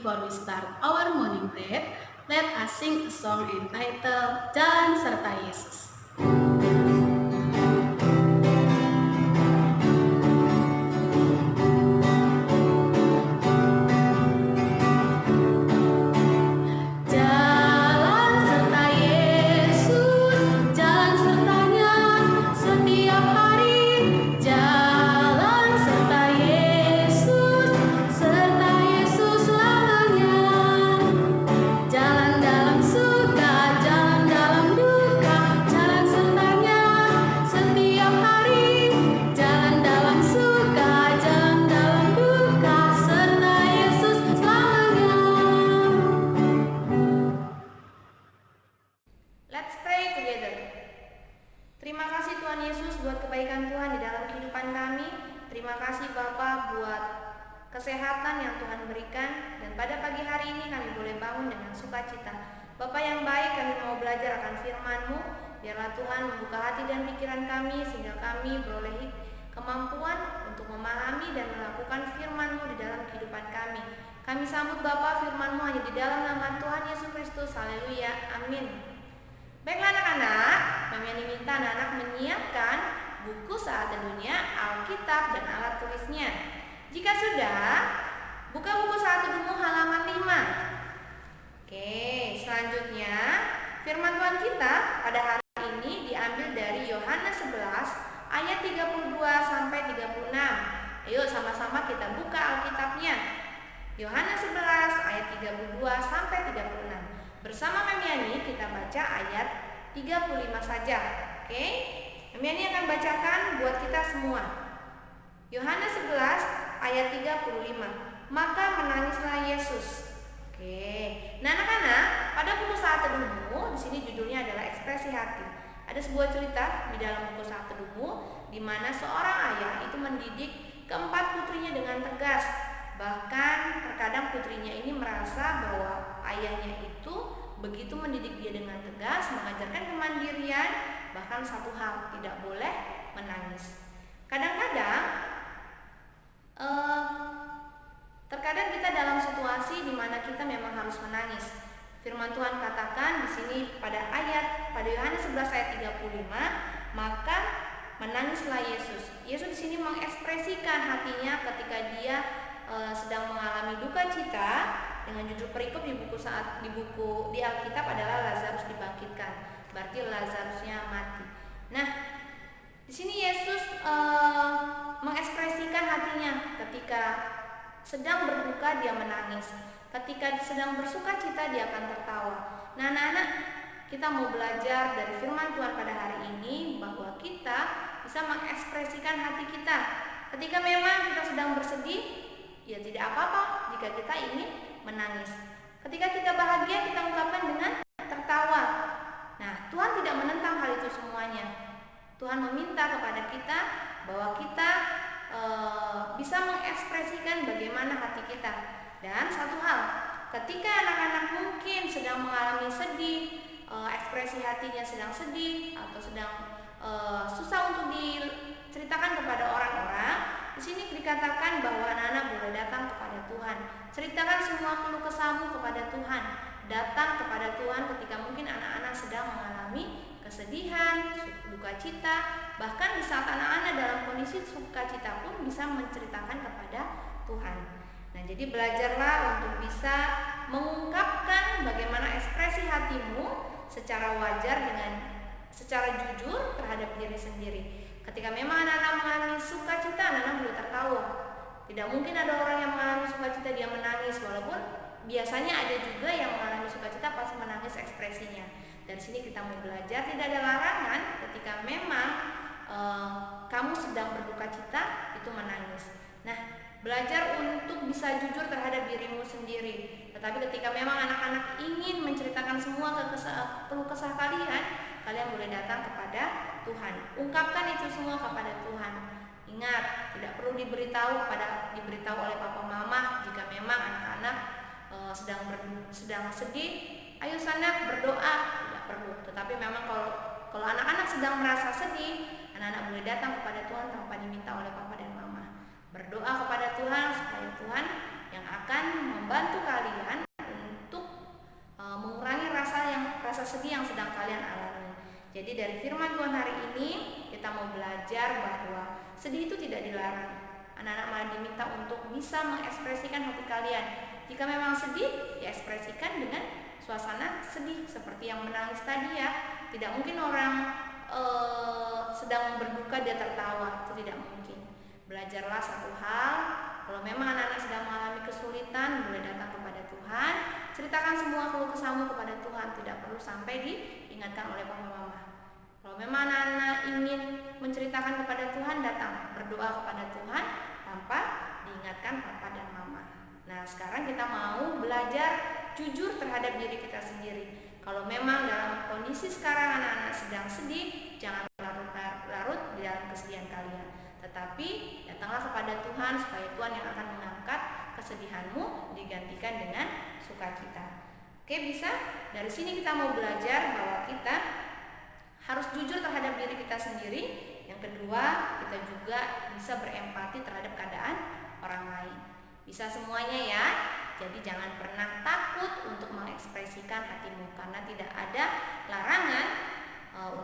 before we start our morning prayer, let us sing a song entitled Jalan Serta Yesus. Jalan serta Yesus, jalan sertanya setiap hari. Jalan serta Yesus selamanya. Jalan dalam suka, jalan dalam duka, jalan sertanya setiap hari. Jalan dalam suka, jalan dalam duka, serta Yesus selamanya. Let's pray together. Terima kasih Tuhan Yesus buat kebaikan Tuhan di dalam kehidupan kami. Terima kasih Bapa buat kesehatan yang Tuhan berikan. Dan pada pagi hari ini kami boleh bangun dengan sukacita. Bapa yang baik, kami mau belajar akan firman-Mu. Biarlah Tuhan membuka hati dan pikiran kami sehingga kami beroleh kemampuan untuk memahami dan melakukan firman-Mu di dalam kehidupan kami. Kami sambut Bapa firman-Mu hanya di dalam nama Tuhan Yesus Kristus. Haleluya. Amin. Baiklah anak-anak, kami diminta anak-anak menyiapkan buku saat teduhnya, Alkitab dan alat tulisnya. Jika sudah, buka buku saat teduhmu halaman 5. Oke, selanjutnya firman Tuhan kita pada hari ini diambil dari Yohanes 11 ayat 32 sampai 36. Ayo sama-sama kita buka Alkitabnya. Yohanes 11 ayat 32 sampai 36. Bersama Mami Yani kita baca ayat 35 saja. Oke? Mami Yani akan bacakan buat kita semua. Yohanes 11 ayat 35. Maka menangislah Yesus. Oke. Nah, anak-anak, pada buku saat teduhmu, di sini judulnya adalah ekspresi hati. Ada sebuah cerita di dalam buku saat teduhmu di mana seorang ayah itu mendidik keempat putrinya dengan tegas. Bahkan terkadang putrinya ini merasa bahwa ayahnya itu begitu mendidik dia dengan tegas, mengajarkan kemandirian, bahkan satu hal, tidak boleh menangis. Kadang-kadang terkadang kita dalam situasi di mana kita memang harus menangis. Firman Tuhan katakan di sini pada Yohanes 11 ayat 35, maka menangislah Yesus. Yesus di sini mengekspresikan hatinya ketika dia sedang mengalami duka cita. Dengan judul perikop di Alkitab adalah Lazarus dibangkitkan. Berarti Lazarusnya mati. Nah, di sini Yesus mengekspresikan hatinya ketika sedang berduka dia menangis, ketika sedang bersuka cita dia akan tertawa. Nah, anak-anak, kita mau belajar dari firman Tuhan pada hari ini bahwa kita bisa mengekspresikan hati kita. Ketika memang kita sedang bersedih, ya tidak apa-apa jika kita ingin menangis. Ketika kita bahagia, kita ungkapkan dengan tertawa. Nah, Tuhan tidak menentang hal itu semuanya. Tuhan meminta kepada kita bahwa kita bisa mengekspresikan bagaimana hati kita. Dan satu hal, ketika anak-anak mungkin sedang mengalami sedih, ekspresi hatinya sedang sedih atau sedang susah untuk diceritakan kepada orang-orang, di sini dikatakan bahwa anak-anak boleh datang kepada Tuhan. Ceritakan semua keluh kesahmu kepada Tuhan. Datang kepada Tuhan ketika mungkin anak-anak sedang mengalami kesedihan, duka cita, bahkan di saat anak-anak dalam kondisi sukacita pun bisa menceritakan kepada Tuhan. Nah, jadi belajarlah untuk bisa mengungkapkan bagaimana ekspresi hatimu secara wajar secara jujur terhadap diri sendiri. Ketika memang anak-anak mengalami sukacita, anak-anak boleh tertawa. Tidak mungkin ada orang yang mengalami sukacita dia menangis, walaupun biasanya ada juga yang mengalami sukacita pasti menangis ekspresinya. Dari sini kita mau belajar tidak ada larangan ketika memang kamu sedang berduka cita itu menangis. Nah, belajar untuk bisa jujur terhadap dirimu sendiri. Tetapi ketika memang anak-anak ingin menceritakan semua keluh kesah kalian boleh datang kepada Tuhan. Ungkapkan itu semua kepada Tuhan. Ingat, tidak perlu diberitahu oleh papa mama jika memang anak-anak sedang sedih. Ayo sana berdoa, tidak perlu. Tetapi memang kalau anak-anak sedang merasa sedih, anak-anak boleh datang kepada Tuhan tanpa diminta oleh papa dan mama. Berdoa kepada Tuhan supaya Tuhan yang akan membantu kalian untuk mengurangi rasa sedih yang sedang kalian alami. Jadi dari firman Tuhan hari ini kita mau belajar bahwa sedih itu tidak dilarang. Anak-anak malah diminta untuk bisa mengekspresikan hati kalian. Jika memang sedih, ya ekspresikan dengan suasana sedih seperti yang menangis tadi ya. Tidak mungkin orang sedang berduka dia tertawa, itu tidak mungkin. Belajarlah satu hal, kalau memang anak-anak sedang mengalami kesulitan, boleh datang kepada Tuhan, ceritakan semua keluh kesahmu kepada Tuhan, tidak perlu sampai diingatkan oleh papa mama. Kalau memang anak-anak ingin menceritakan kepada Tuhan, datang berdoa kepada Tuhan tanpa diingatkan papa dan mama. Nah, sekarang kita mau belajar jujur terhadap diri kita sendiri. Kalau memang dalam kondisi sekarang anak-anak sedang sedih, jangan larut-larut di dalam kesedihan kalian. Tetapi datanglah kepada Tuhan supaya Tuhan yang akan mengangkat kesedihanmu digantikan dengan sukacita. Oke, bisa? Dari sini kita mau belajar bahwa kita harus jujur terhadap diri kita sendiri. Yang kedua, kita juga bisa berempati terhadap keadaan orang lain. Bisa semuanya ya. Jadi jangan pernah takut untuk mengekspresikan hatimu, karena tidak ada larangan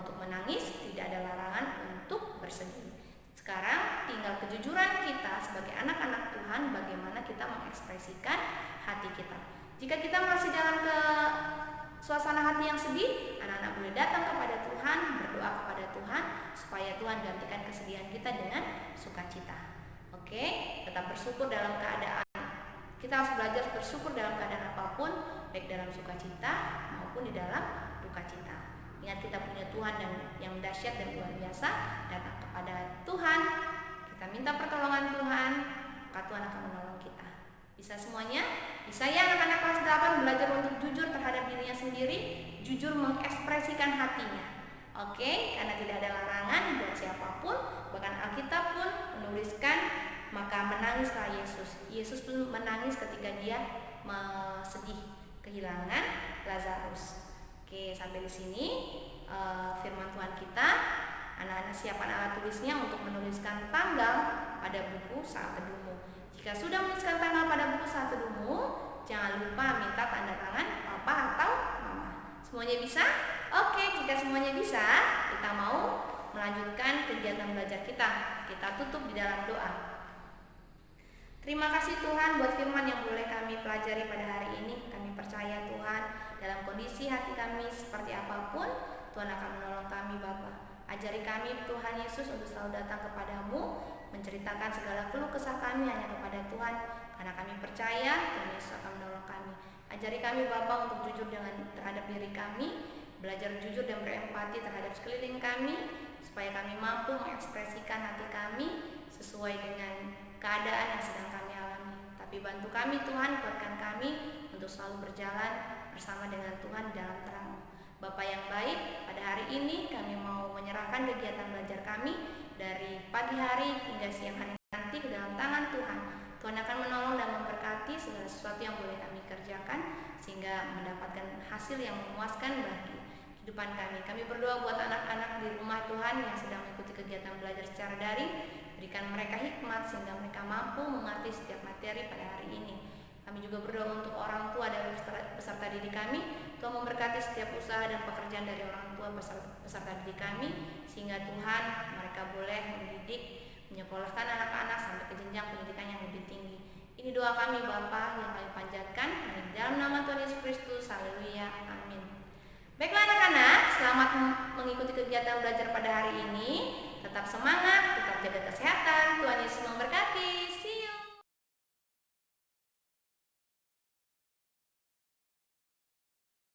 untuk menangis, tidak ada larangan untuk bersedih. Sekarang tinggal kejujuran kita sebagai anak-anak Tuhan, bagaimana kita mengekspresikan hati kita. Jika kita masih dalam suasana hati yang sedih, anak-anak boleh datang kepada Tuhan, berdoa kepada Tuhan supaya Tuhan gantikan kesedihan kita dengan sukacita. Oke, tetap bersyukur dalam keadaan. Kita harus belajar bersyukur dalam keadaan apapun, baik dalam sukacita maupun di dalam duka cita. Ingat, kita punya Tuhan dan yang dahsyat dan luar biasa. Datang kepada Tuhan, kita minta pertolongan Tuhan, maka Tuhan akan menolong kita. Bisa semuanya? Bisa ya anak-anak kelas 8 belajar untuk jujur terhadap dirinya sendiri, jujur mengekspresikan hatinya. Oke, karena tidak ada larangan buat siapapun, bahkan Alkitab pun menuliskan, maka menangislah Yesus. Yesus pun menangis ketika dia sedih kehilangan Lazarus. Oke, sampai di sini firman Tuhan kita. Anak-anak siapkan alat tulisnya untuk menuliskan tanggal pada buku saat teduhmu. Jika sudah menuliskan tanggal pada buku saat teduhmu, jangan lupa minta tanda tangan papa atau mama. Semuanya bisa? Oke, jika semuanya bisa, kita mau melanjutkan kegiatan belajar kita. Kita tutup di dalam doa. Terima kasih Tuhan buat firman yang boleh kami pelajari pada hari ini. Kami percaya Tuhan, dalam kondisi hati kami seperti apapun, Tuhan akan menolong kami Bapa. Ajari kami Tuhan Yesus untuk selalu datang kepadamu, menceritakan segala keluh kesah kami hanya kepada Tuhan, karena kami percaya Tuhan Yesus akan menolong kami. Ajari kami Bapa untuk jujur terhadap diri kami, belajar jujur dan berempati terhadap sekeliling kami, supaya kami mampu mengekspresikan hati kami sesuai dengan keadaan yang sedang kami alami. Tapi bantu kami Tuhan, kuatkan kami untuk selalu berjalan bersama dengan Tuhan dalam terang. Bapa yang baik, pada hari ini kami mau menyerahkan kegiatan belajar kami dari pagi hari hingga siang hari nanti ke dalam tangan Tuhan. Tuhan akan menolong dan memberkati segala sesuatu yang boleh kami kerjakan, sehingga mendapatkan hasil yang memuaskan bagi kehidupan kami. Kami berdoa buat anak-anak di rumah Tuhan yang sedang mengikuti kegiatan belajar secara daring. Berikan mereka hikmat sehingga mereka mampu mengerti setiap materi pada hari ini. Kami juga berdoa untuk orang tua dan peserta didik kami. Tuhan memberkati setiap usaha dan pekerjaan dari orang tua peserta didik kami, sehingga Tuhan mereka boleh mendidik, menyekolahkan anak-anak sampai ke jenjang pendidikan yang lebih tinggi. Ini doa kami Bapa yang kami panjatkan di dalam nama Tuhan Yesus Kristus. Haleluya. Amin. Baiklah anak-anak, selamat mengikuti kegiatan belajar pada hari ini. Tetap semangat, tetap jaga kesehatan. Tuhan Yesus memberkati.